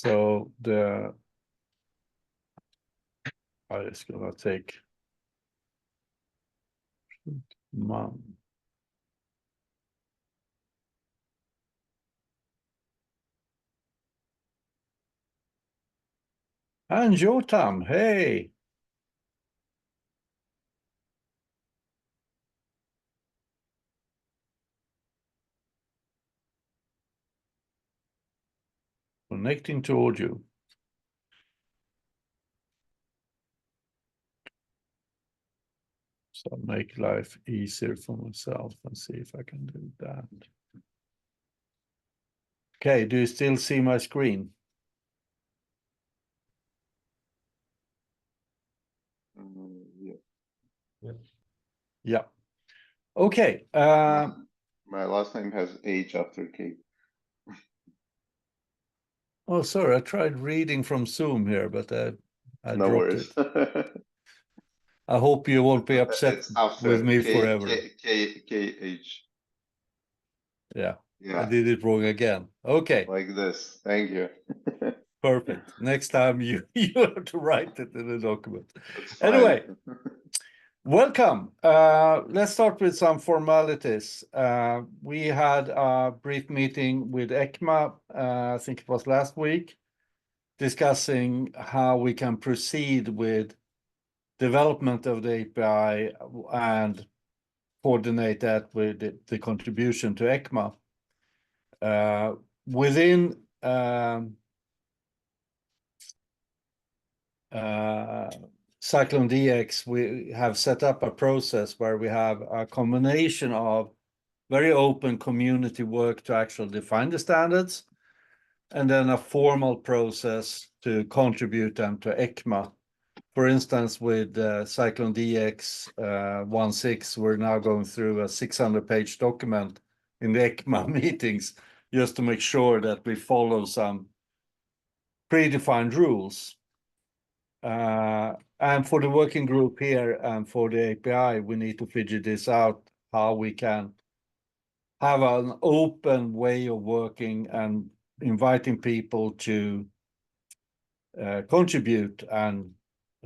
So I just gonna take mom. And Jotam, hey. Connecting to audio. So make life easier for myself and see if I can do that. Okay, do you still see my screen? Yeah. Yeah. Okay. My last name has H after K. Oh, sorry, I tried reading from Zoom here, but I No dropped worries. it. I hope you won't be upset It's after with me K, forever. K, H. Yeah, I Yeah, did it wrong again. Okay, like this. Thank you. perfect. Next time you have to write it in the document. That's fine. Anyway, welcome. Let's start with some formalities. We had a brief meeting with ECMA, I think it was last week, discussing how we can proceed with development of the API and coordinate that with the contribution to ECMA. Within CycloneDX, we have set up a process where we have a combination of very open community work to actually define the standards, and then a formal process to contribute them to ECMA. For instance, with CycloneDX 1.6, we're now going through a 600-page document in the ECMA meetings just to make sure that we follow some predefined rules. And for the working group here and for the API, we need to figure this out, how we can have an open way of working and inviting people to contribute and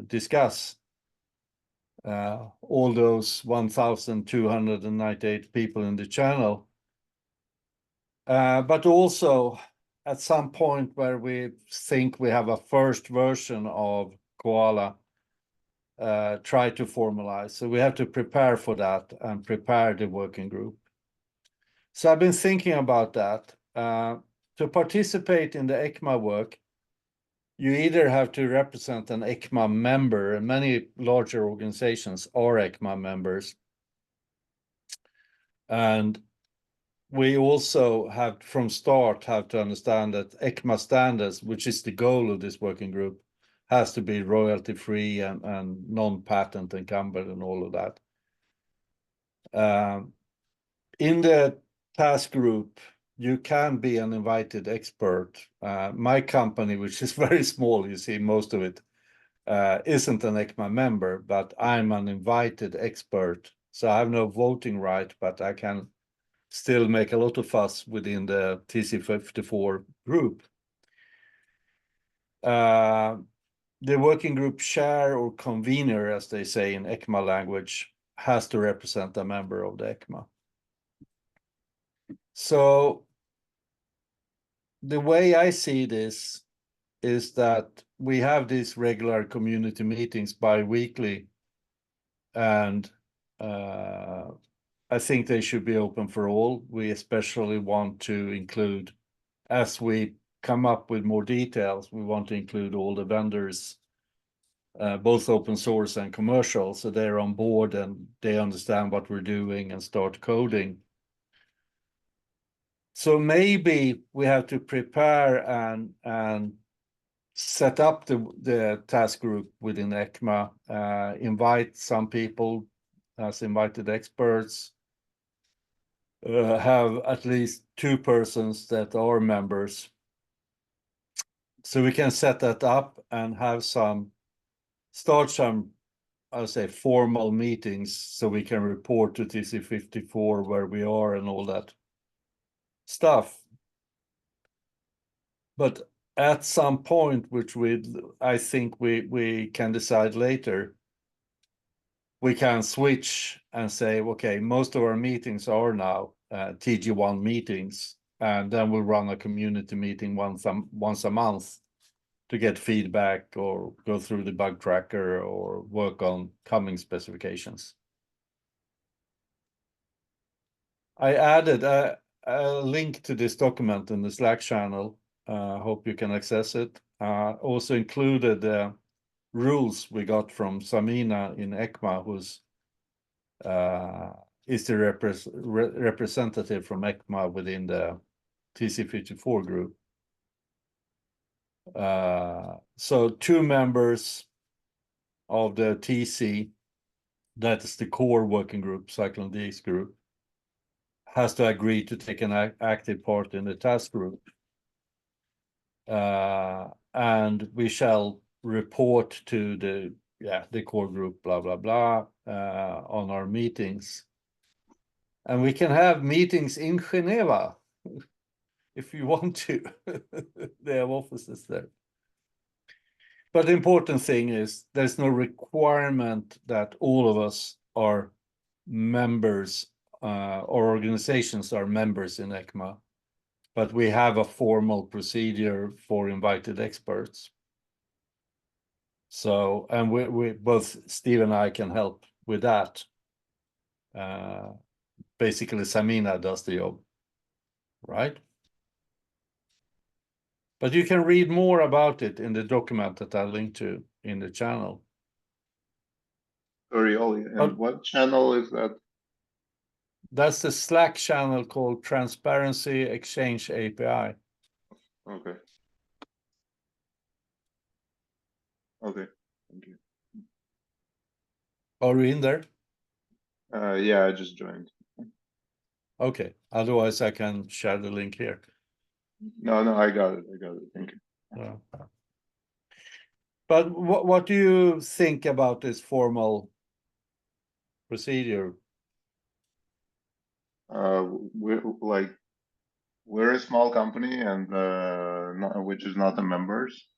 discuss all those 1,298 people in the channel. But also at some point where we think we have a first version of Koala, try to formalize. So we have to prepare for that and prepare the working group. So I've been thinking about that. To participate in the ECMA work, you either have to represent an ECMA member, and many larger organizations are ECMA members. And we also have, from start, have to understand that ECMA standards, which is the goal of this working group, has to be royalty-free and non-patent encumbered and all of that. In the task group, you can be an invited expert. My company, which is very small, you see most of it, isn't an ECMA member, but I'm an invited expert. So I have no voting right, but I can still make a lot of fuss within the TC54 group. The working group chair or convener, as they say in ECMA language, has to represent a member of the ECMA. So the way I see this is that we have these regular community meetings bi-weekly, and I think they should be open for all. We especially want to include, as we come up with more details, we want to include all the vendors, both open source and commercial, so they're on board and they understand what we're doing and start coding. So maybe we have to prepare and set up the task group within ECMA, invite some people as invited experts, have at least 2 persons that are members. So we can set that up and have start some, I'll say, formal meetings so we can report to TC54 where we are and all that stuff. But at some point, which I think we can decide later, we can switch and say, okay, most of our meetings are now TG1 meetings, and then we'll run a community meeting once a month to get feedback or go through the bug tracker or work on coming specifications. I added a link to this document in the Slack channel. Hope you can access it. Also included rules we got from Samina in ECMA, who's is the representative from ECMA within the TC54 group. So 2 members of the TC, that is the core working group, CycloneDX group, has to agree to take an active part in the task group. And we shall report to the core group, blah, blah, blah, on our meetings. And we can have meetings in Geneva if you want to. They have offices there. But the important thing is there's no requirement that all of us are members or organizations are members in ECMA, but we have a formal procedure for invited experts. So, and we both Steve and I can help with that. Basically, Samina does the job, right? But you can read more about it in the document that I linked to in the channel. Sorry, Ollie, and what channel is that? That's the Slack channel called Transparency Exchange API. Okay. Okay, thank you. Are you in there? Yeah, I just joined. Okay, otherwise I can share the link here. No, I got it. Thank you. But what do you think about this formal procedure? We're a small company and which is not a members,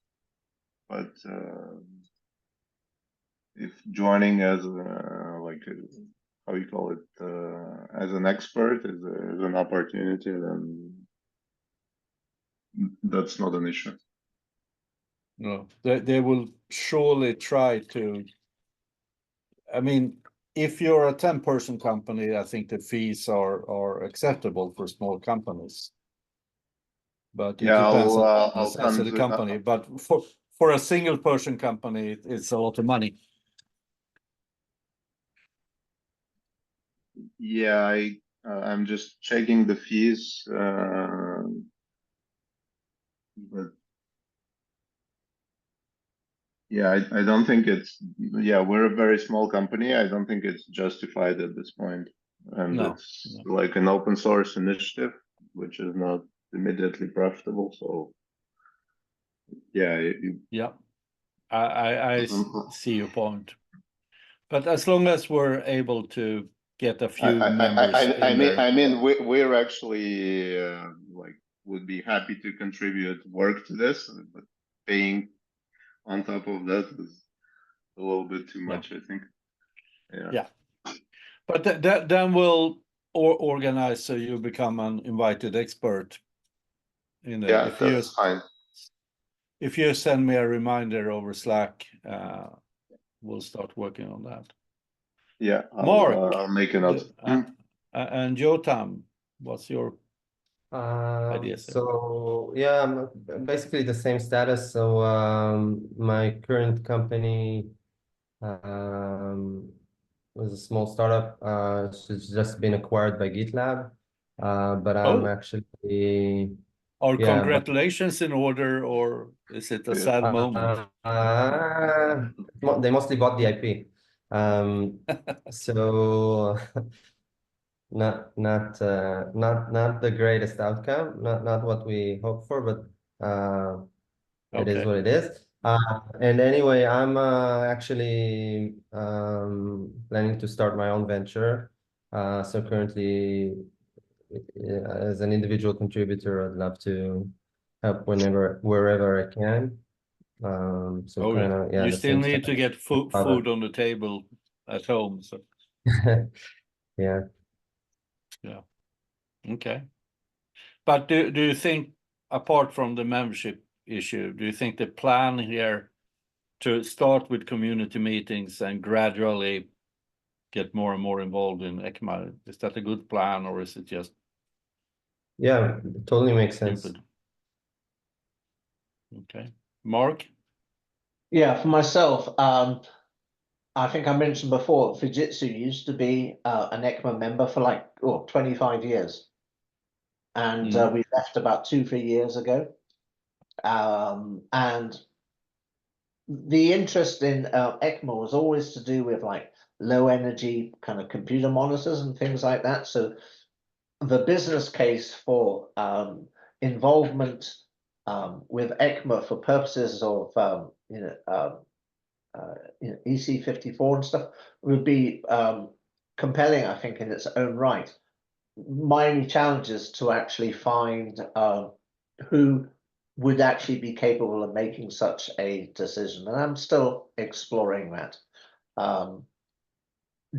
but if joining as how you call it, as an expert is an opportunity, then that's not an issue. No, they will surely try to. I mean, if you're a 10-person company, I think the fees are acceptable for small companies. But it depends on the size of the company. But for a single-person company, it's a lot of money. Yeah, I'm just checking the fees, but yeah, I don't think it's, yeah, we're a very small company. I don't think it's justified at this point. And it's like an open source initiative, which is not immediately profitable. So yeah. Yeah, I see your point. But as long as we're able to get a few members in there. I mean, we're actually would be happy to contribute work to this, but paying on top of that is a little bit too much, I think. Yeah. But then we'll organize so you become an invited expert. Yeah, that's fine. If you send me a reminder over Slack, we'll start working on that. Yeah, Mark, I'll make a note. And Jotam, what's your idea? So yeah, basically the same status. So my current company was a small startup. It's just been acquired by GitLab. But I'm actually. Are congratulations in order, or is it a sad moment? They mostly bought the IP. So not the greatest outcome, not what we hoped for, but it is what it is. And anyway, I'm actually planning to start my own venture. So currently, as an individual contributor, I'd love to help wherever I can. So Oh, kind of, yeah, you the still same need stuff. to get food on the table at home. So Yeah. yeah, okay. But do you think, apart from the membership issue, do you think the plan here to start with community meetings and gradually get more and more involved in ECMA, is that a good plan, or is it just Yeah, totally makes sense. stupid? Okay, Mark? Yeah, for myself, I think I mentioned before, Fujitsu used to be an ECMA member for like 25 years. And we left about 2-3 years ago. And the interest in ECMA was always to do with like low energy kind of computer monitors and things like that. So the business case for involvement with ECMA for purposes of EC54 and stuff would be compelling, I think, in its own right. My only challenge is to actually find who would actually be capable of making such a decision, and I'm still exploring that.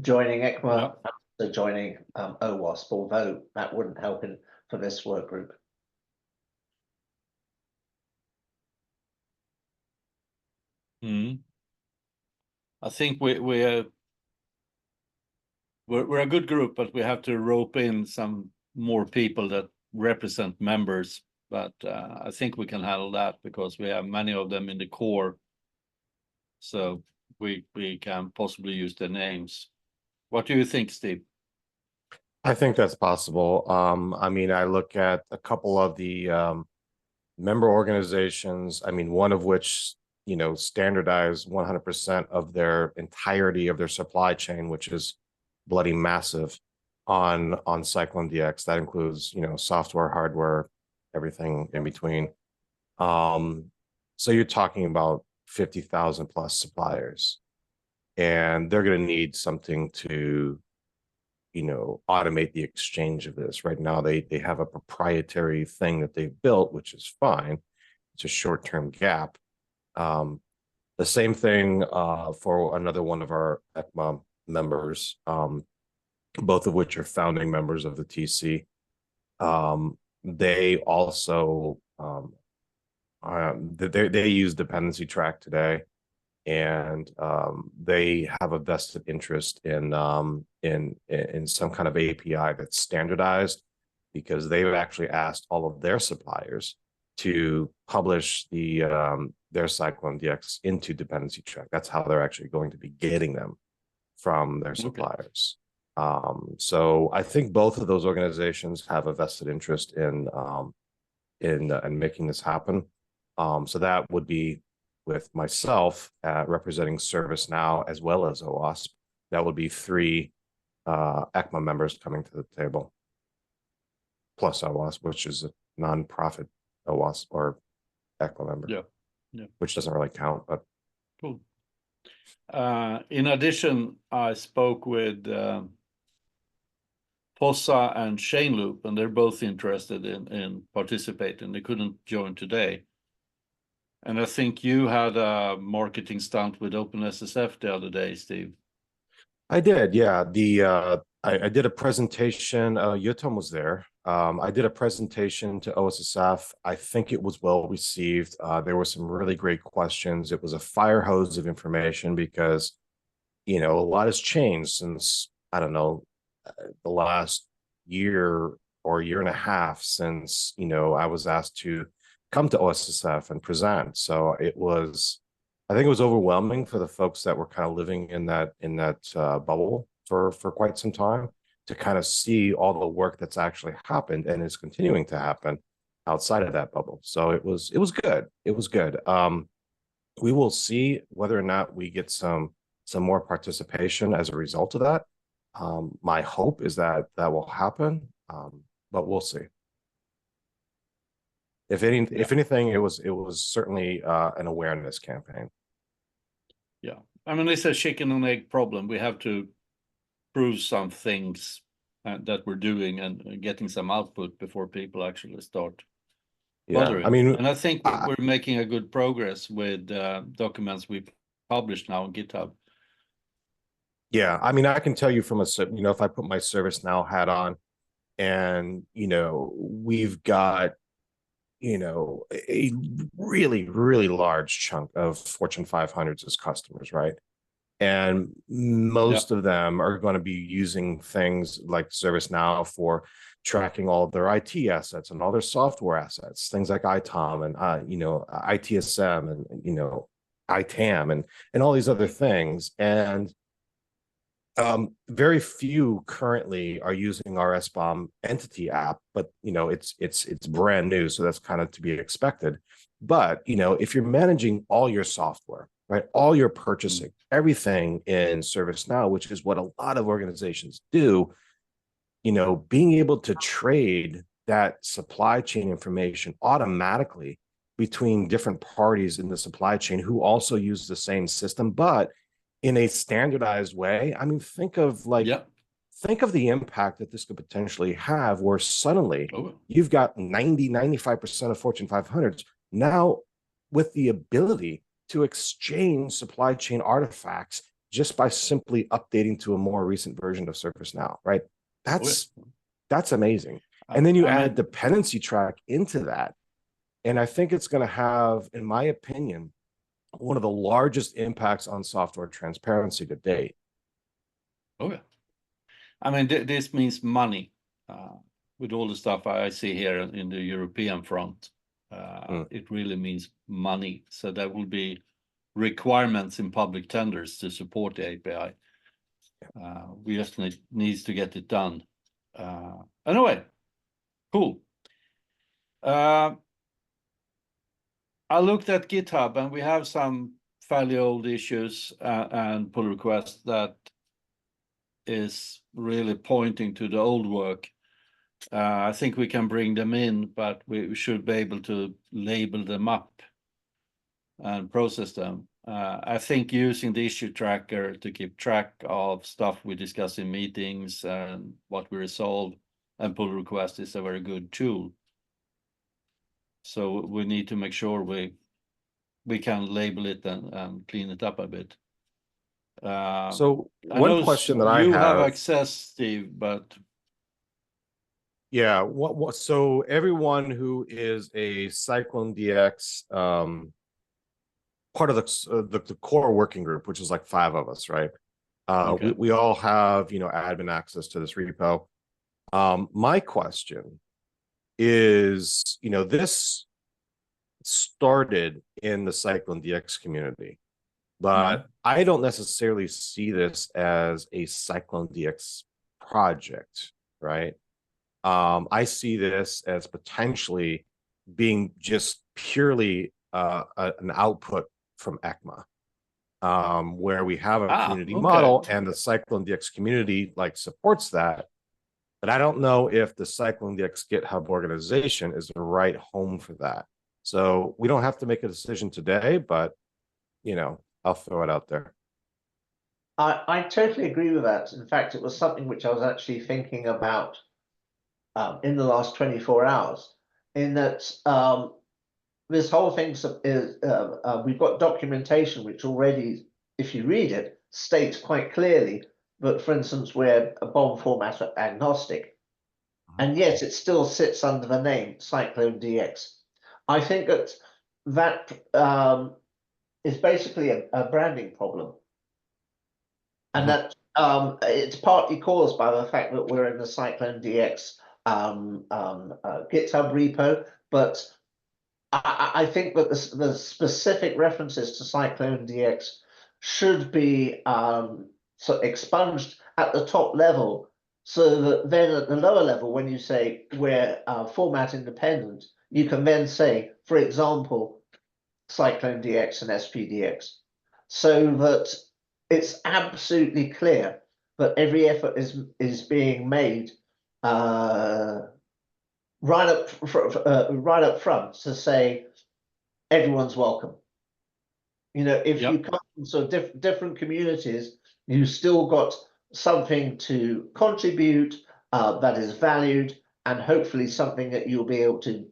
Joining ECMA, so joining OWASP, although that wouldn't help for this work group. I think we're a good group, but we have to rope in some more people that represent members. But I think we can handle that because we have many of them in the core. So we can possibly use their names. What do you think, Steve? I think that's possible. I mean, I look at a couple of the member organizations, I mean, one of which, you know, standardize 100% of their entirety of their supply chain, which is bloody massive on CycloneDX. That includes, you know, software, hardware, everything in between. So you're talking about 50,000 plus suppliers, and they're going to need something to, you know, automate the exchange of this. Right now, they have a proprietary thing that they've built, which is fine. It's a short-term gap. The same thing for another one of our ECMA members, both of which are founding members of the TC. They also they use dependency track today, and they have a vested interest in some kind of API that's standardized, because they've actually asked all of their suppliers to publish their CycloneDX into dependency track. That's how they're actually going to be getting them from their suppliers. So I think both of those organizations have a vested interest in making this happen. So that would be with myself representing ServiceNow as well as OWASP. That would be 3 ECMA members coming to the table, plus OWASP, which is a non-profit OWASP or ECMA member. Yeah. Which doesn't really count, but cool. In addition, I spoke with Fossa and Shane Loop, and they're both interested in participating. They couldn't join today. And I think you had a marketing stunt with OpenSSF the other day, Steve. I did, yeah. I did a presentation. Yotam was there. I did a presentation to OSSF. I think it was well received. There were some really great questions. It was a fire hose of information because, you know, a lot has changed since, I don't know, the last year or year and a half since, you know, I was asked to come to OSSF and present. So I think it was overwhelming for the folks that were kind of living in that bubble for quite some time, to kind of see all the work that's actually happened and is continuing to happen outside of that bubble. So it was good. It was good. We will see whether or not we get some more participation as a result of that. My hope is that will happen, but we'll see. If anything, it was certainly an awareness campaign. Yeah, I mean, it's a chicken and egg problem. We have to prove some things that we're doing and getting some output before people actually start Yeah, I mean, and I think I- we're making a good progress with documents we published now on GitHub. yeah, I mean, I can tell you from if I put my ServiceNow hat on, and we've got a really, really large chunk of Fortune 500s as customers, right? And most of them are going to be using things like ServiceNow for tracking all of their IT assets and all their software assets, things like ITOM and ITSM and ITAM and all these other things. And very few currently are using our SBOM entity app, but it's brand new, so that's kind of to be expected. But if you're managing all your software, right, all your purchasing, everything in ServiceNow, which is what a lot of organizations do, being able to trade that supply chain information automatically between different parties in the supply chain who also use the same system, but in a standardized way. I mean, think of the impact that this could potentially have, where suddenly you've got 95% of Fortune 500s now with the ability to exchange supply chain artifacts just by simply updating to a more recent version of ServiceNow, right? That's amazing. And then you add dependency track into that. And I think it's going to have, in my opinion, one of the largest impacts on software transparency to date. Oh yeah, I mean this means money. With all the stuff I see here in the European front, it really means money. So there will be requirements in public tenders to support the API. We just needs to get it done. Anyway, cool. I looked at GitHub and we have some fairly old issues and pull requests that is really pointing to the old work. I think we can bring them in, but we should be able to label them up and process them. I think using the issue tracker to keep track of stuff we discuss in meetings and what we resolve and pull request is a very good tool. So we need to make sure we can label it and clean it up a bit. So one question that you have access, Steve, but yeah, so everyone who is a CycloneDX part of the core working group, which is like 5 of us, right? We all have admin access to this repo. My question is, this started in the CycloneDX community, but I don't necessarily see this as a CycloneDX project, right? I see this as potentially being just purely an output from ECMA, where we have a community model and the CycloneDX community supports that. But I don't know if the CycloneDX GitHub organization is the right home for that. So we don't have to make a decision today, but I'll throw it out there. I totally agree with that. In fact, it was something which I was actually thinking about in the last 24 hours, in that this whole thing is, we've got documentation which already, if you read it, states quite clearly that, for instance, we're a BOM format agnostic, and yet it still sits under the name CycloneDX. I think that is basically a branding problem, and that it's partly caused by the fact that we're in the CycloneDX GitHub repo, but I think that the specific references to CycloneDX should be expunged at the top level, so that then at the lower level, when you say we're format independent, you can then say, for example, CycloneDX and SPDX, so that it's absolutely clear that every effort is being made right up front to say everyone's welcome. If you come from sort of different communities, you still got something to contribute that is valued, and hopefully something that you'll be able to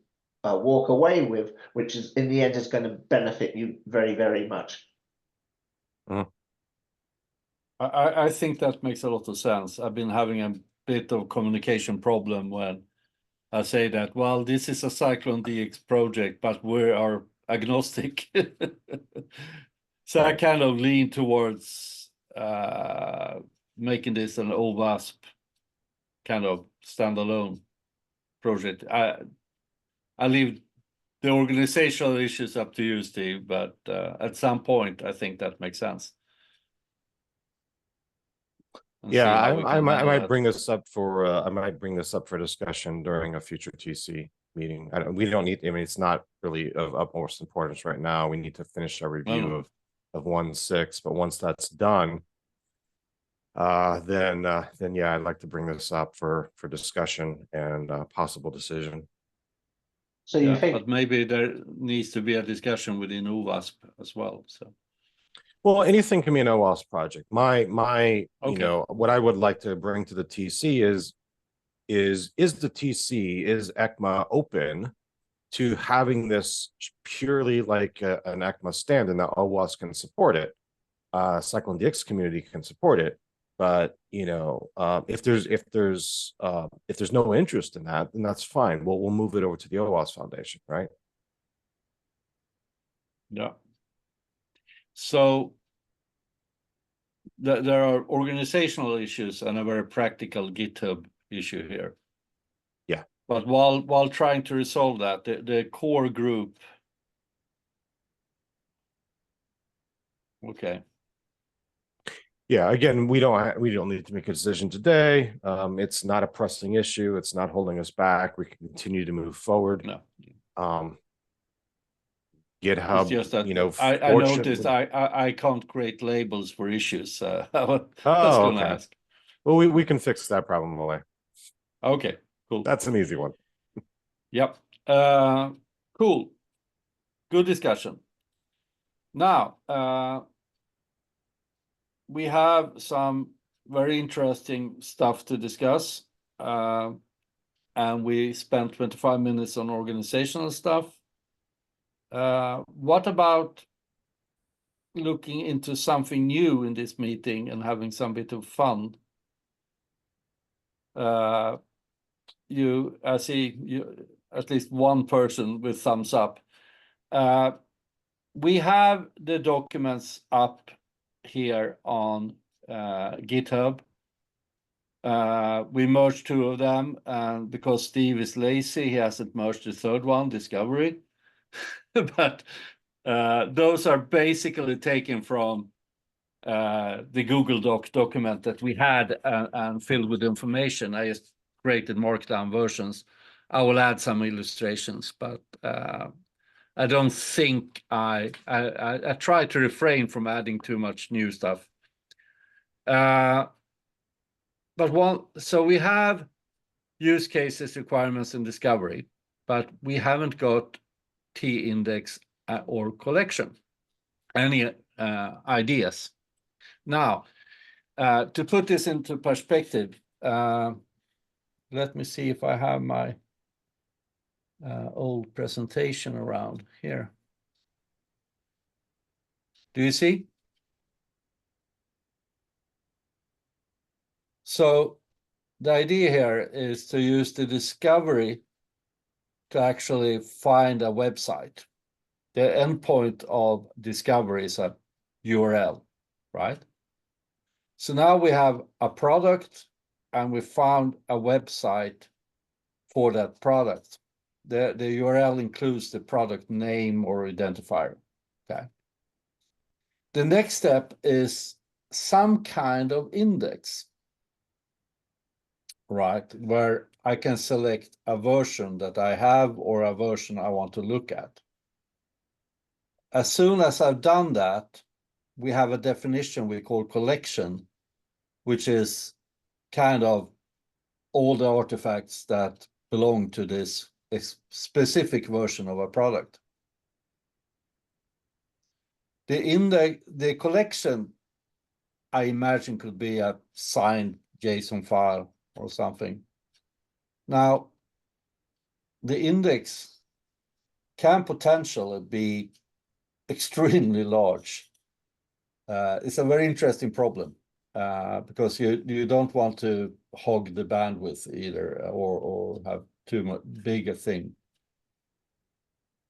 walk away with, which is in the end is going to benefit you very, very much. I think that makes a lot of sense. I've been having a bit of communication problem when I say that, well, this is a CycloneDX project, but we are agnostic. So I kind of lean towards making this an OWASP kind of standalone project. I leave the organizational issues up to you, Steve, but at some point, I think that makes sense. Yeah, I might bring this up for discussion during a future TC meeting. We don't need. I mean, it's not really of utmost importance right now. We need to finish our review of 1.6, but once that's done, then yeah, I'd like to bring this up for discussion and possible decision. So you think, but maybe there needs to be a discussion within OWASP as well. So. Well, anything can be an OWASP project. My Okay. You know, what I would like to bring to the TC is the TC, is ECMA open to having this purely like an ECMA stand, and that OWASP can support it. CycloneDX community can support it, but you know, if there's no interest in that, then that's fine. We'll move it over to the OWASP Foundation, right? Yeah. So there are organizational issues and a very practical GitHub issue here. Yeah. But while trying to resolve that, the core group. Okay. Yeah, again, we don't need to make a decision today. It's not a pressing issue. It's not holding us back. We can continue to move forward. No. GitHub, It's just that, you know, I noticed I can't create labels for issues. I was going to ask. Well, we can fix that problem away. Okay, cool. That's an easy one. Yep. Cool. Good discussion. Now, we have some very interesting stuff to discuss. And we spent 25 minutes on organizational stuff. What about looking into something new in this meeting and having some bit of fun? I see you, at least one person with thumbs up. We have the documents up here on GitHub. We merged two of them, and because Steve is lazy, he hasn't merged the third one, Discovery. But those are basically taken from the Google Doc document that we had and filled with information. I just created markdown versions. I will add some illustrations, but I don't think I try to refrain from adding too much new stuff. So we have use cases, requirements, and discovery, but we haven't got T-index or collection. Any ideas? Now, to put this into perspective, let me see if I have my old presentation around here. Do you see? So the idea here is to use the discovery to actually find a website. The endpoint of discovery is a URL, right? So now we have a product and we found a website for that product. The URL includes the product name or identifier, okay? The next step is some kind of index, right? Where I can select a version that I have or a version I want to look at. As soon as I've done that, we have a definition we call collection, which is kind of all the artifacts that belong to this specific version of a product. The collection, I imagine, could be a signed JSON file or something. Now, the index can potentially be extremely large. It's a very interesting problem because you don't want to hog the bandwidth either or have too much big a thing.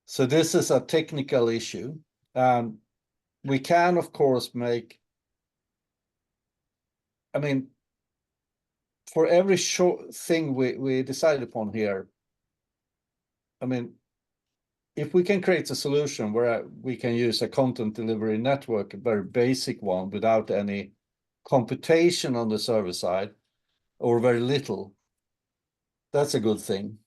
So this is a technical issue. We can, of course, make, I mean, for every short thing we decide upon here, I mean, if we can create a solution where we can use a content delivery network, a very basic one, without any computation on the server side, or very little, that's a good thing.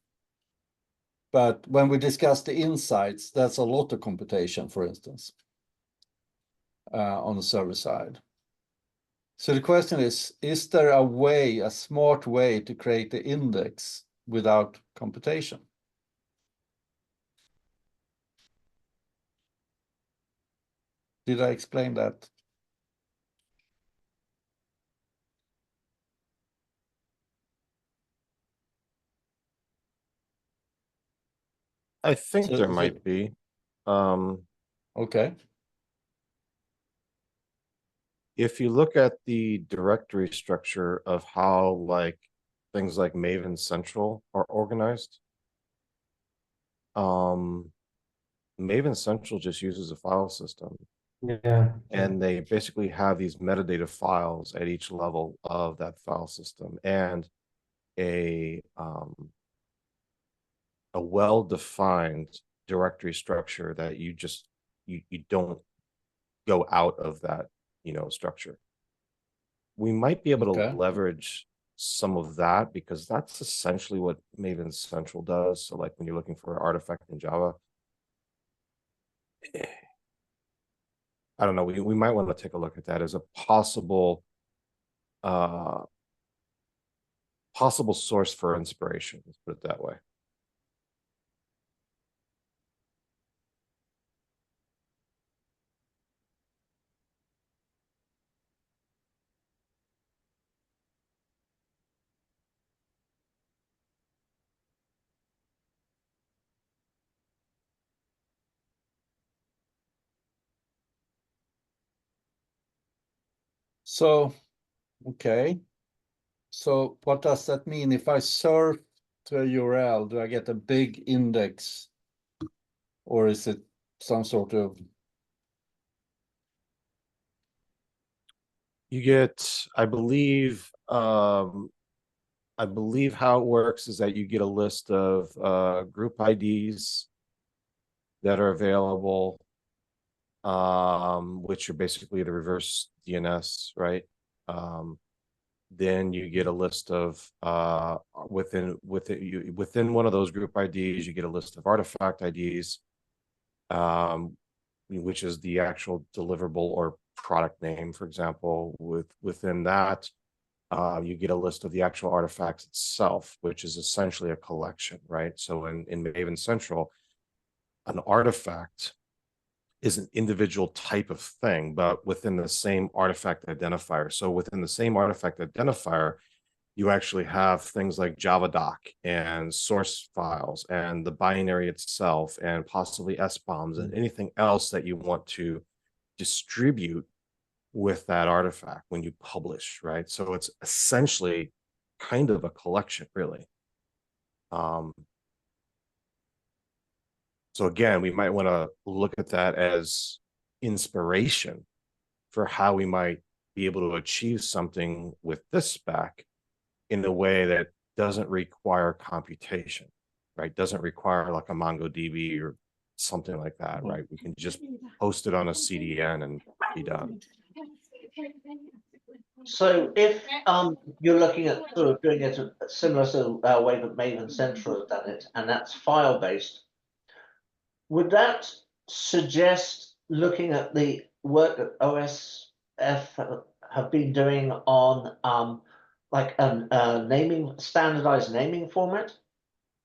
But when we discuss the insights, that's a lot of computation, for instance, on the server side. So the question is there a way, a smart way to create the index without computation? Did I explain that? I think So- there might be. Okay. If you look at the directory structure of how like things like Maven Central are organized, Maven Central just uses a file system, Yeah. and they basically have these metadata files at each level of that file system, and a well-defined directory structure that you just you don't go out of that, you know, structure. We might be able Okay. to leverage some of that because that's essentially what Maven Central does. So like when you're looking for an artifact in Java, I don't know, we might want to take a look at that as a possible source for inspiration, let's put it that way. So, okay. So what does that mean? If I surf to a URL, do I get a big index? Or is it some sort of... You get, I believe how it works is that you get a list of group IDs that are available, which are basically the reverse DNS, right? Then you get a list of within one of those group IDs, you get a list of artifact IDs, which is the actual deliverable or product name, for example. Within that, you get a list of the actual artifacts itself, which is essentially a collection, right? So in Maven Central, an artifact is an individual type of thing, but within the same artifact identifier. So within the same artifact identifier, you actually have things like Javadoc and source files and the binary itself and possibly SBOMs and anything else that you want to distribute with that artifact when you publish, right? So it's essentially kind of a collection, really. So again, we might want to look at that as inspiration for how we might be able to achieve something with this spec in a way that doesn't require computation, right? Doesn't require like a MongoDB or something like that, right? We can just host it on a CDN and be done. So if you're looking at sort of doing it similar to the way that Maven Central has done it, and that's file based, would that suggest looking at the work that OWASP have been doing on like a standardized naming format?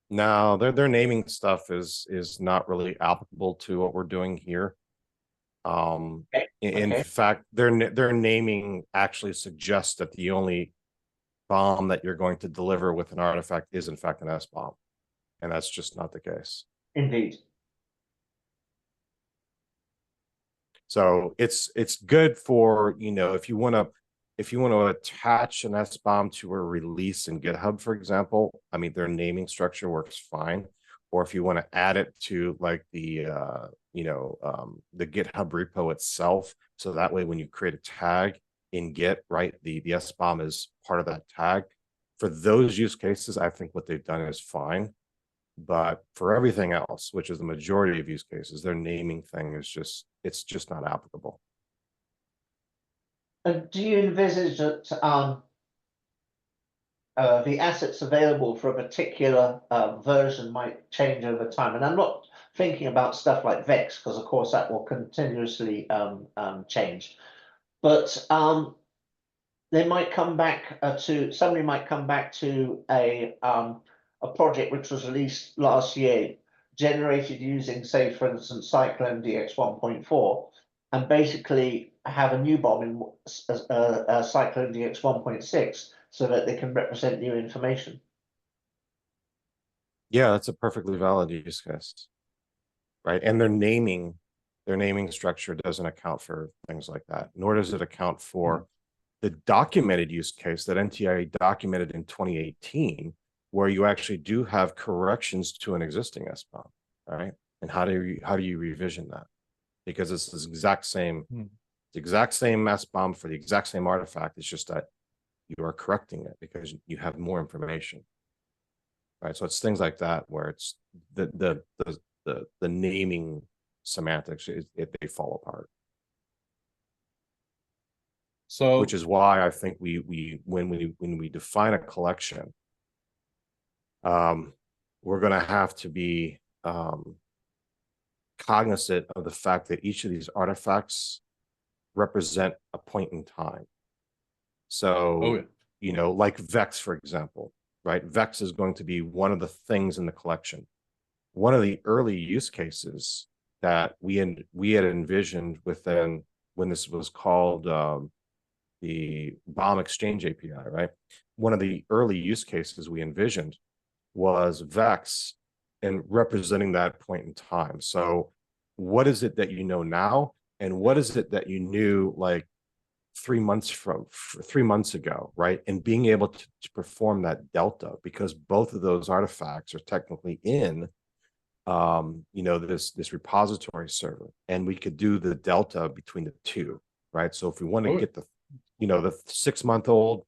No, their naming stuff is not really applicable to what we're doing here. In fact, their naming actually suggests that the only bomb that you're going to deliver with an artifact is in fact an SBOM, and that's just not the case. Indeed. So it's good for, you know, if you want to attach an SBOM to a release in GitHub, for example, I mean, their naming structure works fine. Or if you want to add it to like the the GitHub repo itself, so that way when you create a tag in Git, right, the SBOM is part of that tag. For those use cases, I think what they've done is fine. But for everything else, which is the majority of use cases, their naming thing is it's just not applicable. Do you envisage that the assets available for a particular version might change over time? And I'm not thinking about stuff like Vex, because of course that will continuously change. But they might come back somebody might come back to a project which was released last year, generated using, say, for instance, CycloneDX 1.4, and basically have a new bomb in CycloneDX 1.6 so that they can represent new information. Yeah, that's a perfectly valid use case, right? And their naming structure doesn't account for things like that, nor does it account for the documented use case that NTIA documented in 2018, where you actually do have corrections to an existing SBOM, right? And how do you revision that? Because it's the exact same SBOM for the exact same artifact. It's just that you are correcting it because you have more information, right? So it's things like that where it's the naming semantics they fall apart. So, which is why I think when we define a collection, we're going to have to be cognizant of the fact that each of these artifacts represent a point in time. So, you know, like Vex, for example, right? Vex is going to be one of the things in the collection. One of the early use cases that we had envisioned within when this was called the bomb exchange API, right? One of the early use cases we envisioned was Vex and representing that point in time. So what is it that you know now? And what is it that you knew like 3 months ago, right? And being able to perform that delta, because both of those artifacts are technically in this repository server, and we could do the delta between the two, right? So if we want to get the 6-month-old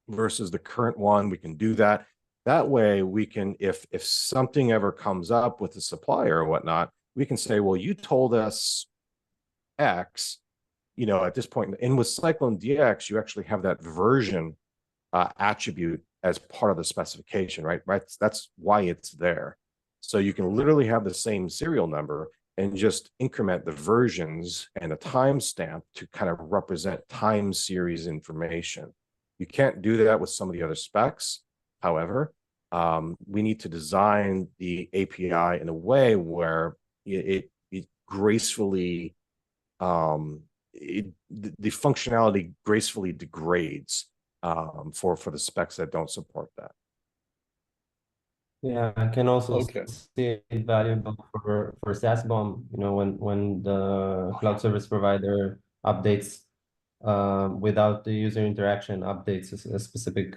versus the current one, we can do that. That way we can, if something ever comes up with the supplier or whatnot, we can say, well, you told us X, at this point. And with CycloneDX, you actually have that version attribute as part of the specification, right? That's why it's there. So you can literally have the same serial number and just increment the versions and a timestamp to kind of represent time series information. You can't do that with some of the other specs. However, we need to design the API in a way where it gracefully, the functionality gracefully degrades for the specs that don't support that. Yeah, I can also see it valuable for SaaSBOM, when the cloud service provider updates without the user interaction, updates a specific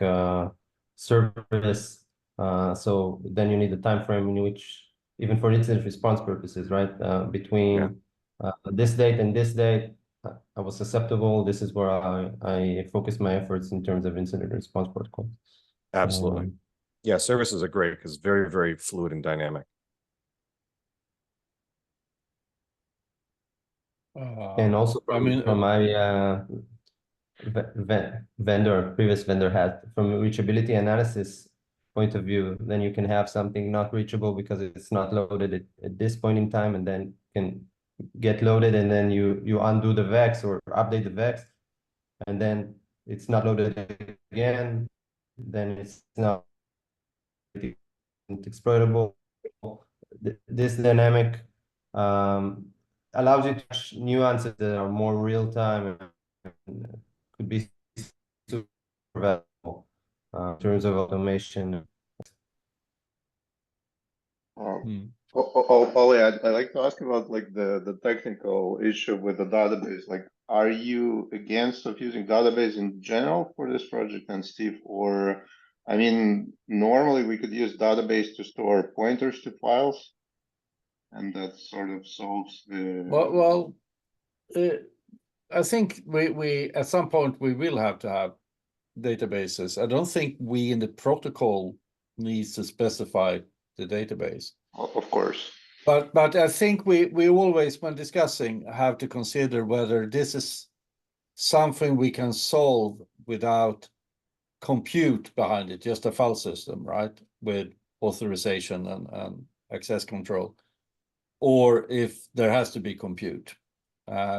service. So then you need the time frame in which, even for incident response purposes, right? Between this date and this date, I was susceptible. This is where I focus my efforts in terms of incident response protocol. Absolutely. Yeah, services are great because very, very fluid and dynamic. And also from my previous vendor had, from a reachability analysis point of view, then you can have something not reachable because it's not loaded at this point in time, and then can get loaded, and then you undo the Vex or update the Vex, and then it's not loaded again, then it's not exploitable. This dynamic allows you to touch nuances that are more real time and could be super valuable in terms of automation. Ollie, I'd like to ask about like the technical issue with the database. Like, are you against of using database in general for this project, and Steve, or I mean, normally we could use database to store pointers to files, and that sort of solves the. Well, I think we at some point we will have to have databases. I don't think we in the protocol needs to specify the database. Of course. But I think we always, when discussing, have to consider whether this is something we can solve without compute behind it, just a file system, right? With authorization and access control, or if there has to be compute.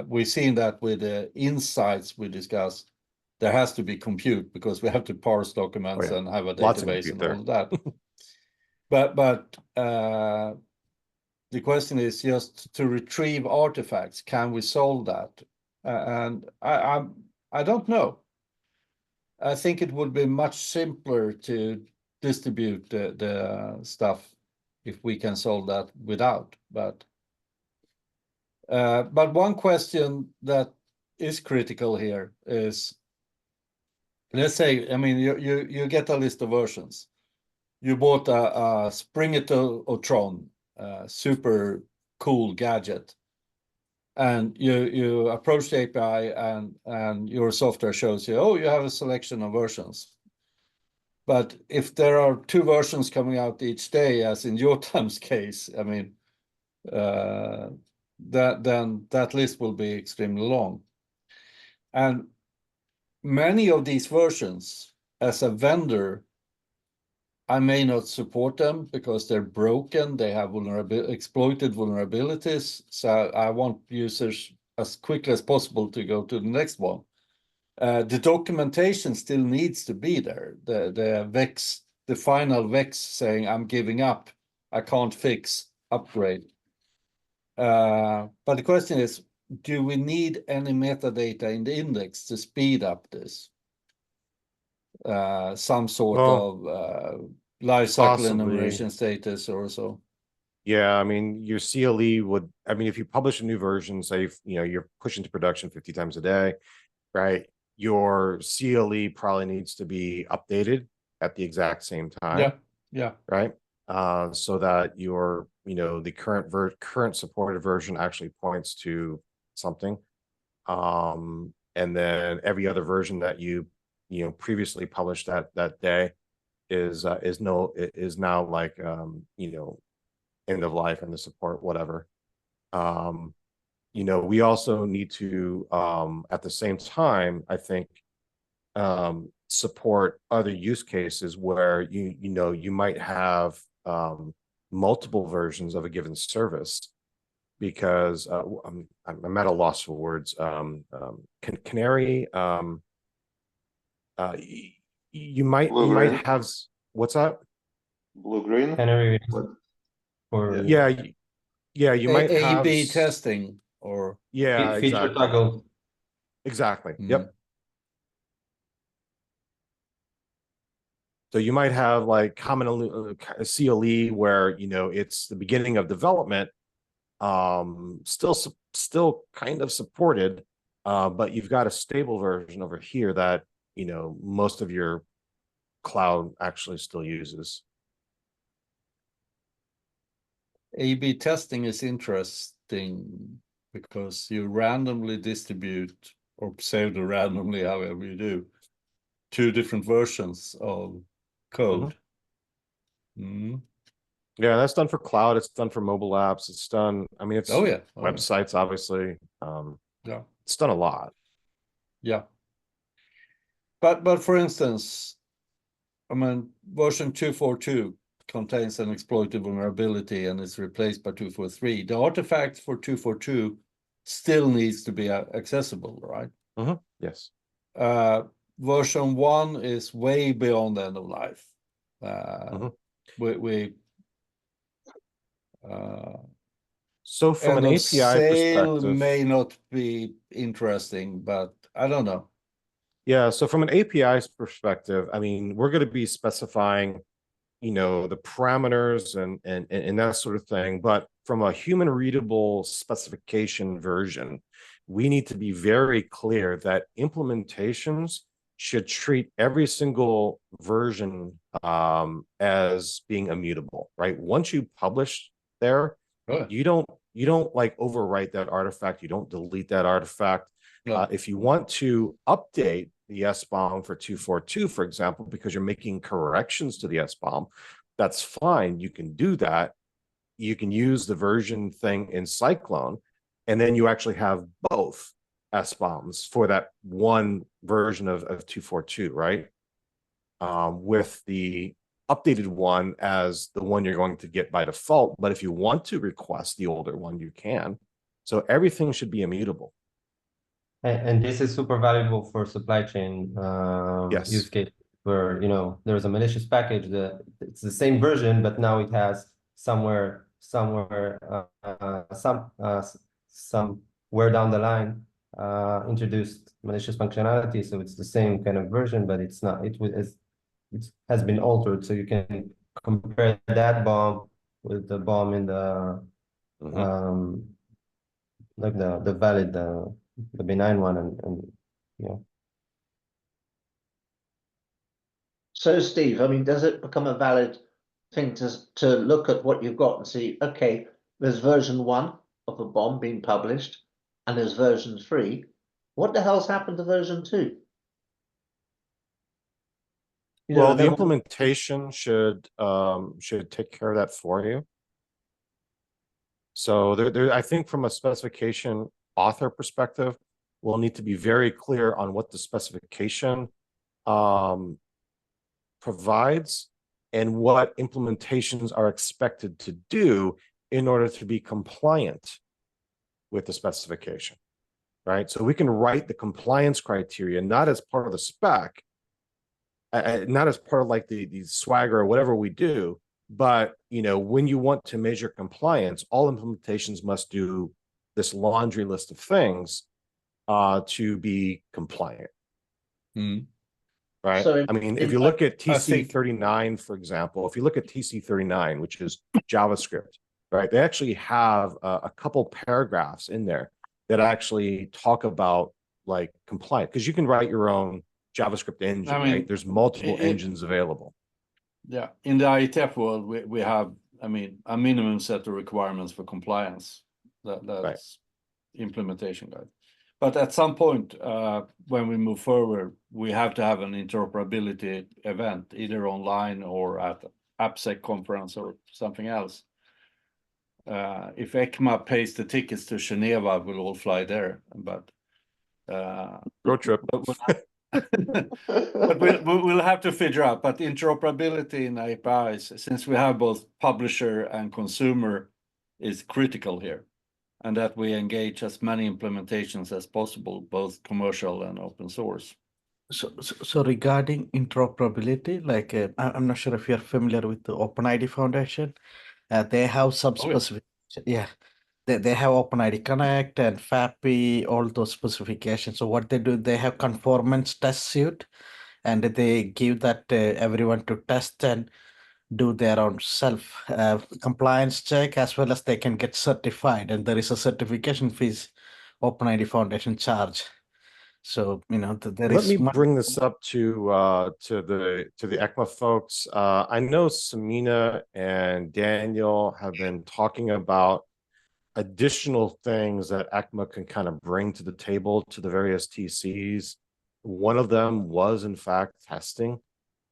We've seen that with the insights we discussed, there has to be compute because we have to parse documents and have a database and all of that. But the question is just to retrieve artifacts. Can we solve that? And I don't know. I think it would be much simpler to distribute the stuff if we can solve that without. But one question that is critical here is, let's say, I mean, you get a list of versions. You bought a Springetotron, super cool gadget, and you approach the API and your software shows you, oh, you have a selection of versions. But if there are 2 versions coming out each day, as in your time's case, I mean, then that list will be extremely long. And many of these versions, as a vendor, I may not support them because they're broken, they have exploited vulnerabilities. So I want users as quickly as possible to go to the next one. The documentation still needs to be there. The VEX, the final VEX saying, I'm giving up, I can't fix, upgrade. But the question is, do we need any metadata in the index to speed up this? Some sort of lifecycle enumeration status or so. Yeah, I mean, your CLE would, I mean, if you publish a new version, say, you know, you're pushing to production 50 times a day, right? Your CLE probably needs to be updated at the exact same time. Yeah. Right. So that your, you know, the current supported version actually points to something. And then every other version that you previously published that day is now like you know, end of life and the support, whatever. You know, we also need to at the same time, I think, support other use cases where you might have multiple versions of a given service, because I'm at a loss for words. Canary, you might have, what's that? Blue-green? Canary or yeah, you might have A/B testing or feature exactly. toggle. Exactly. Yep. So you might have like common CLE where, you know, it's the beginning of development, still kind of supported, but you've got a stable version over here that, you know, most of your cloud actually still uses. A/B testing is interesting because you randomly distribute, or pseudo randomly, however you do, 2 different versions of code. Yeah, that's done for cloud. It's done for mobile apps. It's done. I mean, it's websites, obviously. Yeah, it's done a lot. Yeah, but for instance, I mean, version 2.4.2 contains an exploited vulnerability and is replaced by 2.4.3. The artifact for 2.4.2 still needs to be accessible, right? Yes. Version 1 is way beyond the end of life. So from an API perspective, may not be interesting, but I don't know. Yeah, so from an API perspective, I mean, we're going to be specifying, you know, the parameters and that sort of thing. But from a human readable specification version, we need to be very clear that implementations should treat every single version as being immutable, right? Once you publish there, you don't like overwrite that artifact. You don't delete that artifact. If you want to update the SBOM for 242, for example, because you're making corrections to the SBOM, that's fine. You can do that. You can use the version thing in Cyclone, and then you actually have both SBOMs for that one version of 242, right? With the updated one as the one you're going to get by default. But if you want to request the older one, you can. So everything should be immutable. And this is super valuable for supply chain Yes. use case where, you know, there's a malicious package that it's the same version, but now it has somewhere down the line introduced malicious functionality. So it's the same kind of version, but it's not, it has been altered. So you can compare that bomb with the bomb in the like the valid the benign one and yeah. So Steve, I mean, does it become a valid thing to look at what you've got and see, okay, there's version 1 of a bomb being published and there's version 3. What the hell's happened to version 2? You Well, know, the implementation should take care of that for you. So there, I think from a specification author perspective, we'll need to be very clear on what the specification provides and what implementations are expected to do in order to be compliant with the specification, right? So we can write the compliance criteria, not as part of the spec, not as part of like the swagger or whatever we do, but, you know, when you want to measure compliance, all implementations must do this laundry list of things to be compliant. Right. So I mean, if you look at TC39, for example, if you look at TC39, which is JavaScript, right, they actually have a couple paragraphs in there that actually talk about like compliant, because you can write your own JavaScript engine, I mean, right? There's multiple engines available. Yeah, in the IETF world, we have, I mean, a minimum set of requirements for compliance. That's right. Implementation guide. But at some point, when we move forward, we have to have an interoperability event, either online or at AppSec conference or something else. If ECMA pays the tickets to Geneva, we'll all fly there. But road trip. But we'll have to figure out. But interoperability in APIs, since we have both publisher and consumer, is critical here, and that we engage as many implementations as possible, both commercial and open source. So regarding interoperability, like I'm not sure if you're familiar with the OpenID Foundation. They have some specific, they have OpenID Connect and FAPI, all those specifications. So what they do, they have conformance test suite, and they give that everyone to test and do their own self compliance check, as well as they can get certified. And there is a certification fees OpenID Foundation charge. So, you know, let me bring this up to the ECMA folks. I know Samina and Daniel have been talking about additional things that ECMA can kind of bring to the table to the various TCs. One of them was, in fact, testing.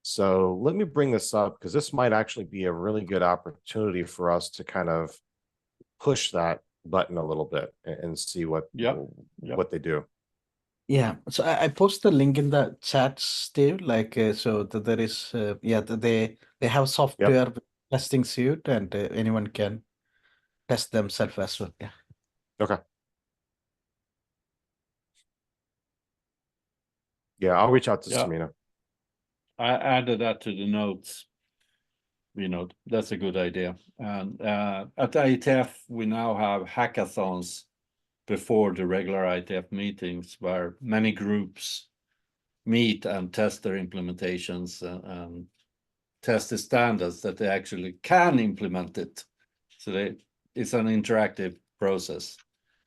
So let me bring this up, because this might actually be a really good opportunity for us to kind of push that button a little bit and see what they do. Yeah, so I post the link in the chat, Steve. Like, so there is, they have software testing suite, and anyone can test themselves as well. Yeah. Okay. Yeah, I'll reach out to Samina. I added that to the notes. You know, that's a good idea. And at IETF, we now have hackathons before the regular IETF meetings, where many groups meet and test their implementations and test the standards, that they actually can implement it. So it's an interactive process.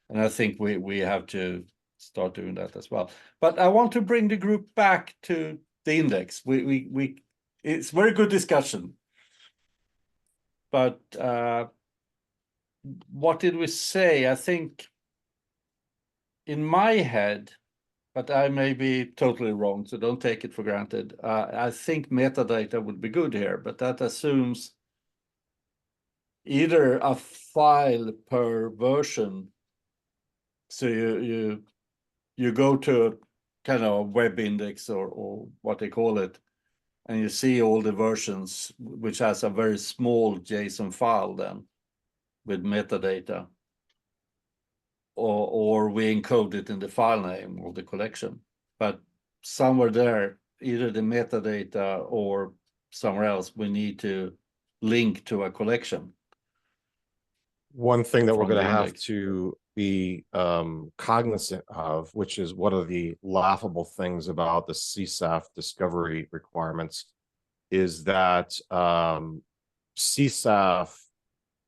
And I think we have to start doing that as well. But I want to bring the group back to the index. It's very good discussion. But what did we say? I think in my head, but I may be totally wrong, so don't take it for granted. I think metadata would be good here, but that assumes either a file per version. So you go to kind of web index or what they call it, and you see all the versions, which has a very small JSON file then with metadata. Or we encode it in the file name of the collection. But somewhere there, either the metadata or somewhere else, we need to link to a collection. One thing that we're From going to the have index. to be cognizant of, which is one of the laughable things about the CSAF discovery requirements, is that CSAF,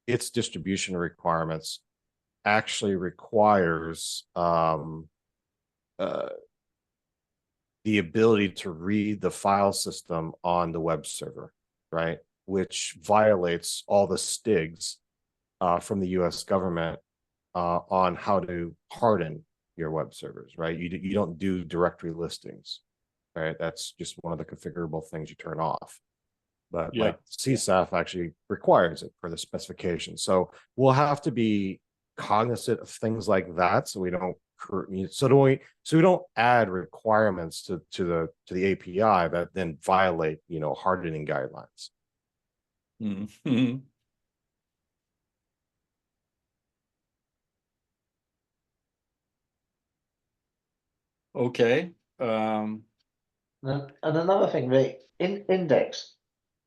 its distribution requirements, actually requires the ability to read the file system on the web server, right? Which violates all the STIGs from the US government on how to harden your web servers, right? You don't do directory listings, right? That's just one of the configurable things you turn off. But Yeah. like CSAF actually requires it for the specification. So we'll have to be cognizant of things like that, so we don't add requirements to the API that then violate, hardening guidelines. Mm-hmm. Okay. And another thing, the index,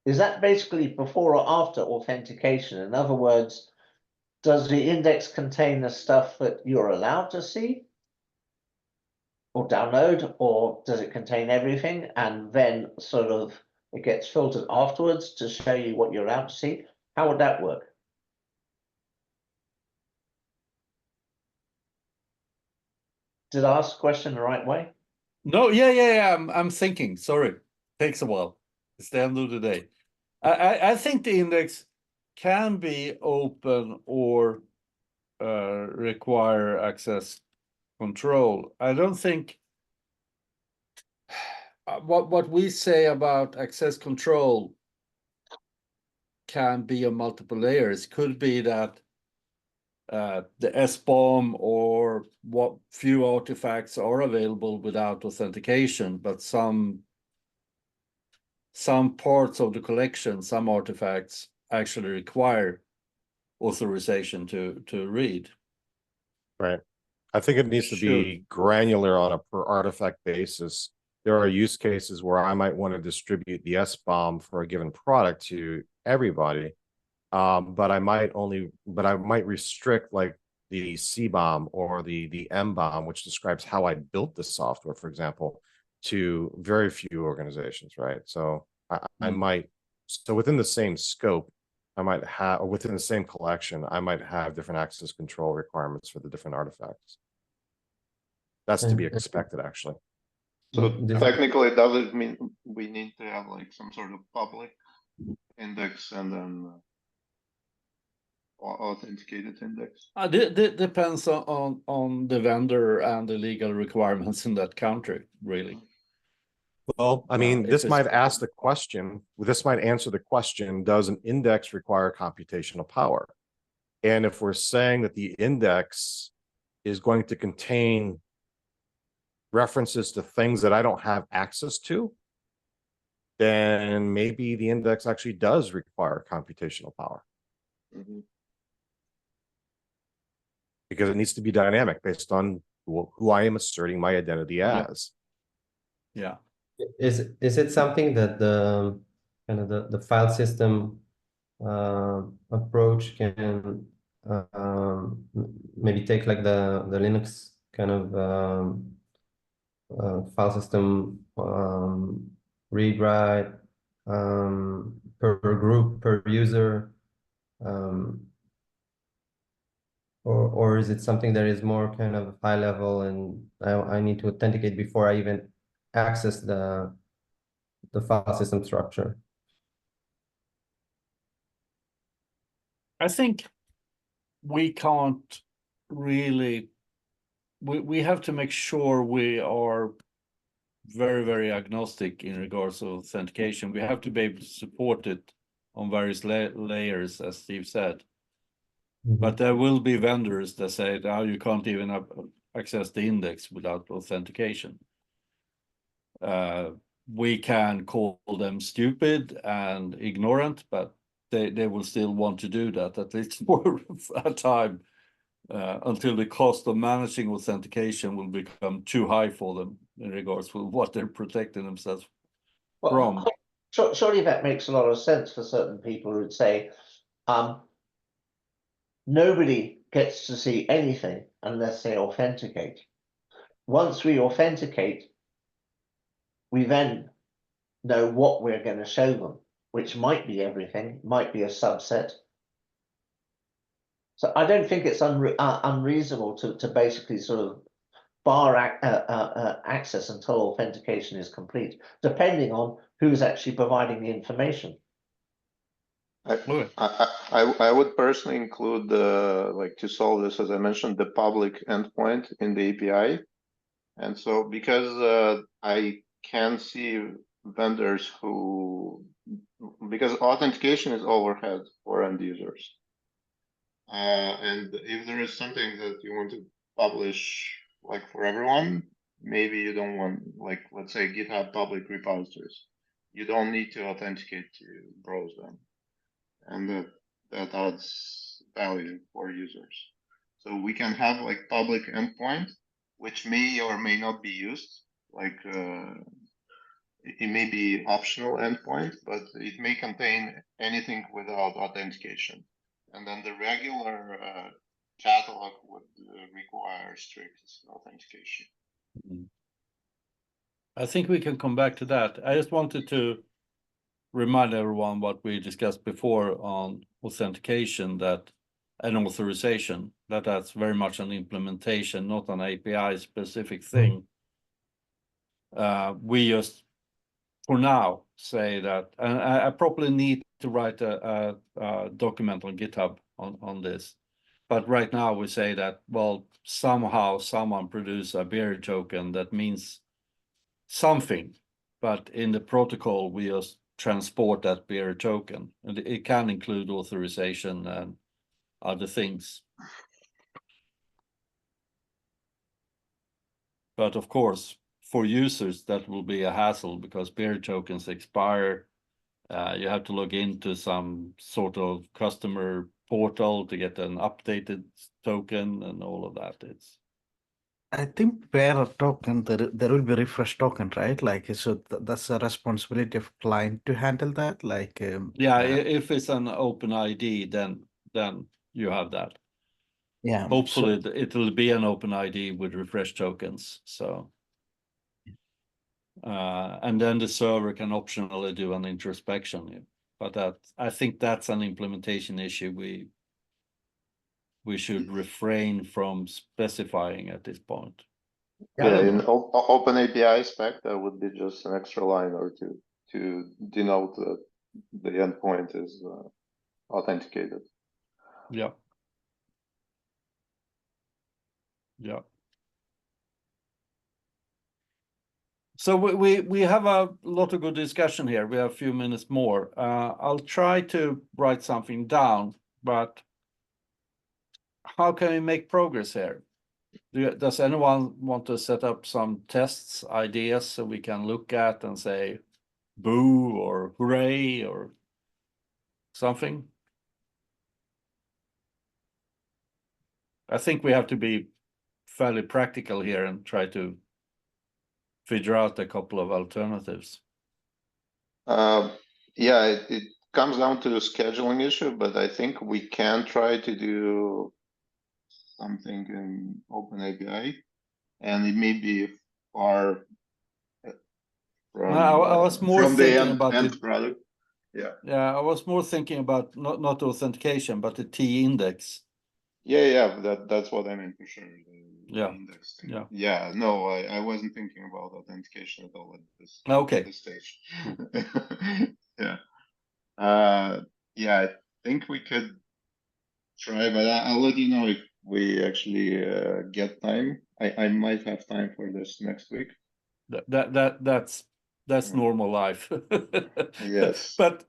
is that basically before or after authentication? In other words, does the index contain the stuff that you're allowed to see or download, or does it contain everything and then sort of it gets filtered afterwards to show you what you're allowed to see? How would that work? Did I ask the question the right way? No, yeah. I'm thinking. Sorry, takes a while. It's the end of the day. I think the index can be open or require access control. I don't think what we say about access control can be on multiple layers. Could be that the SBOM or what few artifacts are available without authentication, but some parts of the collection, some artifacts actually require authorization to read. Right. I think it needs to be granular on a per artifact basis. There are use cases where I might want to distribute the SBOM for a given product to everybody. But I might restrict like the CBOM or the MBOM, which describes how I built the software, for example, to very few organizations, right? So I might, so within the same scope, I might have, or within the same collection, I might have different access control requirements for the different artifacts. That's to be expected, actually. So technically, does it mean we need to have like some sort of public index and then authenticated index? Depends on the vendor and the legal requirements in that country, really. Well, I mean, this might answer the question, does an index require computational power? And if we're saying that the index is going to contain references to things that I don't have access to, then maybe the index actually does require computational power. Mm-hmm. Because it needs to be dynamic based on who I am asserting my identity as. Yeah. Is it something that the kind of the file system approach can maybe take like the Linux kind of file system read write per group, per user? Or is it something that is more kind of high level and I need to authenticate before I even access the file system structure? I think we can't really, we have to make sure we are very, very agnostic in regards to authentication. We have to be able to support it on various layers, as Steve said. But there will be vendors that say, "Oh, you can't even access the index without authentication." We can call them stupid and ignorant, but they will still want to do that, at least for a time, until the cost of managing authentication will become too high for them in regards to what they're protecting themselves from. Surely that makes a lot of sense for certain people who'd say, nobody gets to see anything unless they authenticate. Once we authenticate, we then know what we're going to show them, which might be everything, might be a subset. So I don't think it's unreasonable to basically sort of bar access until authentication is complete, depending on who's actually providing the information. I would personally include like to solve this, as I mentioned, the public endpoint in the API. And so because I can see vendors because authentication is overhead for end users. And if there is something that you want to publish like for everyone, maybe you don't want, like, let's say GitHub public repositories. You don't need to authenticate to browse them. And that adds value for users. So we can have like public endpoint, which may or may not be used. Like it may be optional endpoint, but it may contain anything without authentication. And then the regular catalog would require strict authentication. I think we can come back to that. I just wanted to remind everyone what we discussed before on authentication, that an authorization, that's very much an implementation, not an API specific thing. We just, for now, say that, and I probably need to write a document on GitHub on this. But right now we say that, well, somehow someone produced a bearer token that means something, but in the protocol we just transport that bearer token, and it can include authorization and other things. But of course, for users, that will be a hassle because bearer tokens expire. You have to log into some sort of customer portal to get an updated token and all of that. I think bearer token, there will be refresh token, right? Like, so that's a responsibility of client to handle that. Like, if it's an open ID, then you have that. Yeah. Hopefully it will be an open ID with refresh tokens. So, and then the server can optionally do an introspection. But I think that's an implementation issue we should refrain from specifying at this point. Yeah, in open API spec, that would be just an extra line or two to denote that the endpoint is authenticated. Yeah. Yeah. So we have a lot of good discussion here. We have a few minutes more. I'll try to write something down, but how can we make progress here? Does anyone want to set up some tests, ideas, so we can look at and say boo or hooray or something? I think we have to be fairly practical here and try to figure out a couple of alternatives. Yeah, it comes down to a scheduling issue, but I think we can try to do something in Open API, and it may be far from I was more from the thinking about end the product. Yeah. Yeah, I was more thinking about not authentication, but the T index. Yeah, that's what I mean for sure. The Yeah, index thing. yeah. Yeah, no, I wasn't thinking about authentication at all at Okay. this stage. Yeah. Yeah, I think we could try, but I'll let you know if we actually get time. I might have time for this next week. That's Yeah. normal life. Yes. But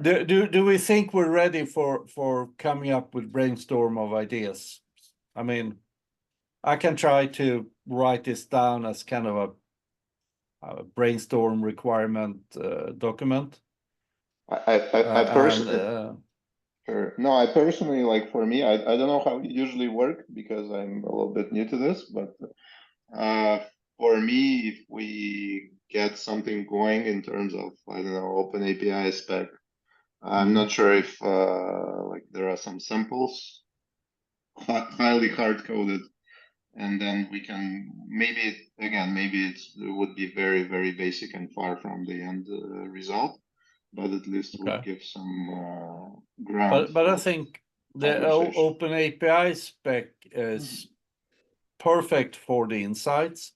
do we think we're ready for coming up with brainstorm of ideas? I mean, I can try to write this down as kind of a brainstorm requirement document. I personally, sure. No, I personally, like, for me, I don't know how it usually work because I'm a little bit new to this, but for me, if we get something going in terms of, I don't know, open API spec, I'm not sure if like there are some samples highly hard coded, and then we can maybe it would be very, very basic and far from the end result, but at least would give some ground. But I think the open API spec is perfect for the insights.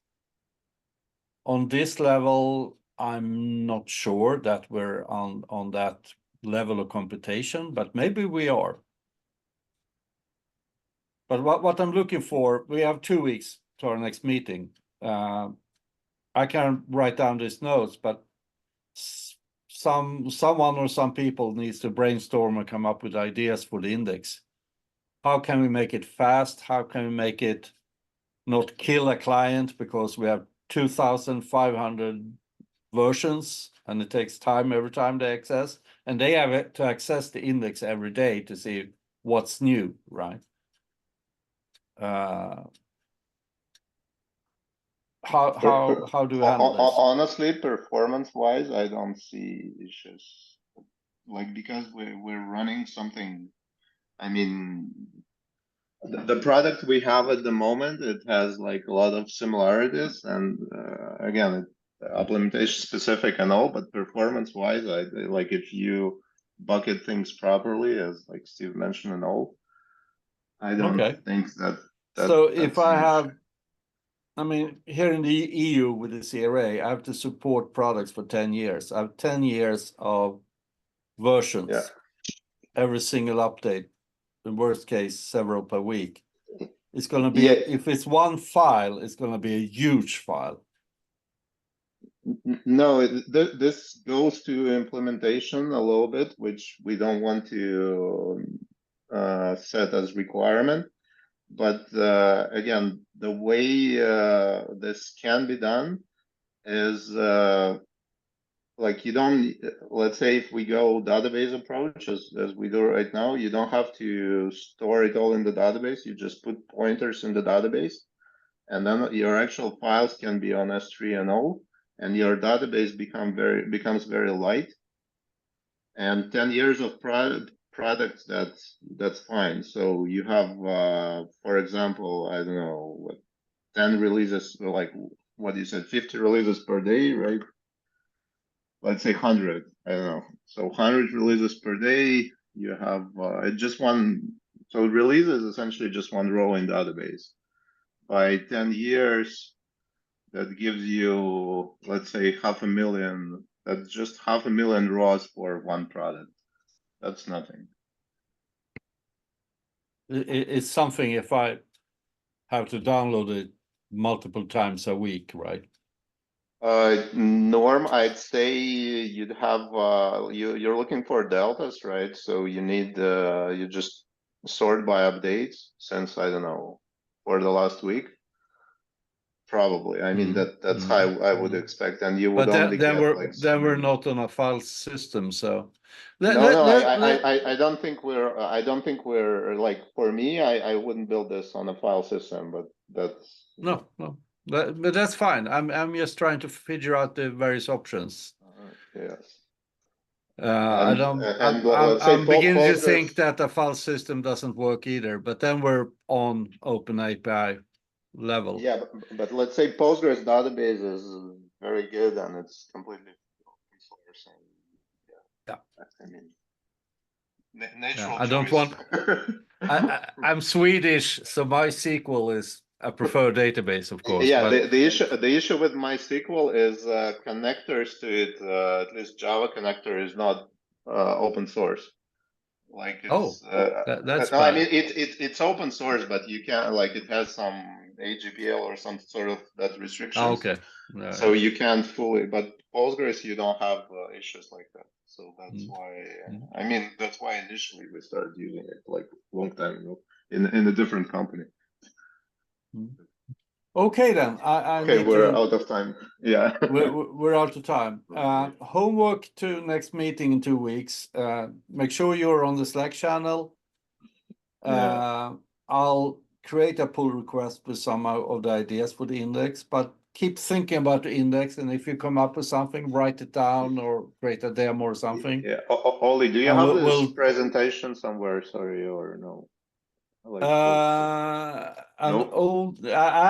On this level, I'm not sure that we're on that level of computation, but maybe we are. But what I'm looking for, we have 2 weeks to our next meeting. I can write down these notes, but someone or some people needs to brainstorm and come up with ideas for the index. How can we make it fast? How can we make it not kill a client because we have 2,500 versions and it takes time every time they access, and they have to access the index every day to see what's new, right? How do we handle this? Honestly, performance-wise, I don't see issues. Like, because we're running something, I mean, the product we have at the moment, it has like a lot of similarities, and again, implementation specific and all, but performance-wise, I like if you bucket things properly, as like Steve mentioned and all, I don't think that. So if I have, I mean, here in the EU with the CRA, I have to support products for 10 years. I have 10 years of versions. Yeah. Every single update, in worst case, several per week. It's going to be, if it's one file, it's going to be a huge file. No, this goes to implementation a little bit, which we don't want to set as requirement. But again, the way this can be done is like you don't, let's say if we go database approach as we do right now, you don't have to store it all in the database. You just put pointers in the database, and then your actual files can be on S3 and O, and your database becomes very light. And 10 years of products, that's fine. So you have, for example, I don't know, what, 10 releases, like what you said, 50 releases per day, right? Let's say 100, I don't know. So 100 releases per day, you have just one. So release is essentially just one row in database. By 10 years, that gives you, let's say, 500,000. That's just 500,000 rows for one product. That's nothing. It's something if I have to download it multiple times a week, right? Norm, I'd say you'd have you're looking for deltas, right? So you need you just sort by updates since, I don't know, for the last week. Probably. I mean that's how I would expect, and you would only get like. Then we're not on a file system, so. I don't think we're like, for me, I wouldn't build this on a file system, but that's. No. But that's fine. I'm just trying to figure out the various options. Yes. I'm beginning to think that a file system doesn't work either, but then we're on open API level. Yeah, but let's say Postgres database is very good, and it's completely open source. And Yeah. I mean, natural I don't choice. I'm Swedish, so MySQL is a preferred database, of course. Yeah, but the issue with MySQL is connectors to it. At least Java connector is not open source. Like it's that's no, I bad. mean it's open source, but you can't, like, it has some AGPL or some sort of that restrictions. Okay. So you can't fully, but Postgres, you don't have issues like that. So that's why, I mean, that's why initially we started using it like a long time ago in a different company. Okay, then. Okay, we're out of time. Yeah. we're out of time. Homework to next meeting in 2 weeks. Make sure you're on the Slack channel. I'll create a pull request with some of the ideas for the index, but keep thinking about the index, and if you come up with something, write it down or create a demo or something. Yeah. Ollie, do you And have this we'll presentation somewhere? Sorry, or no? Like, I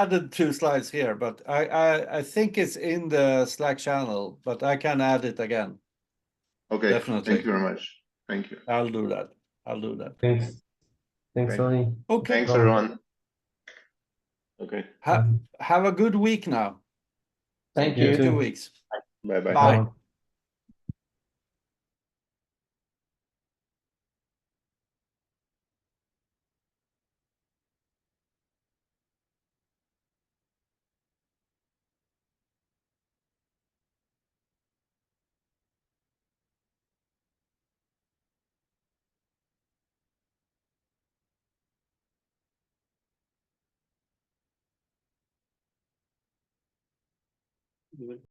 added 2 slides here, but I think it's in the Slack channel, but I can add it again. okay. Definitely. Thank you very much. Thank you. I'll do that. Thanks. Thanks, Thank- Ronnie. Okay. Thanks, everyone. Okay. Have a good week now. Thank See you you. in 2 weeks. Bye-bye. Bye.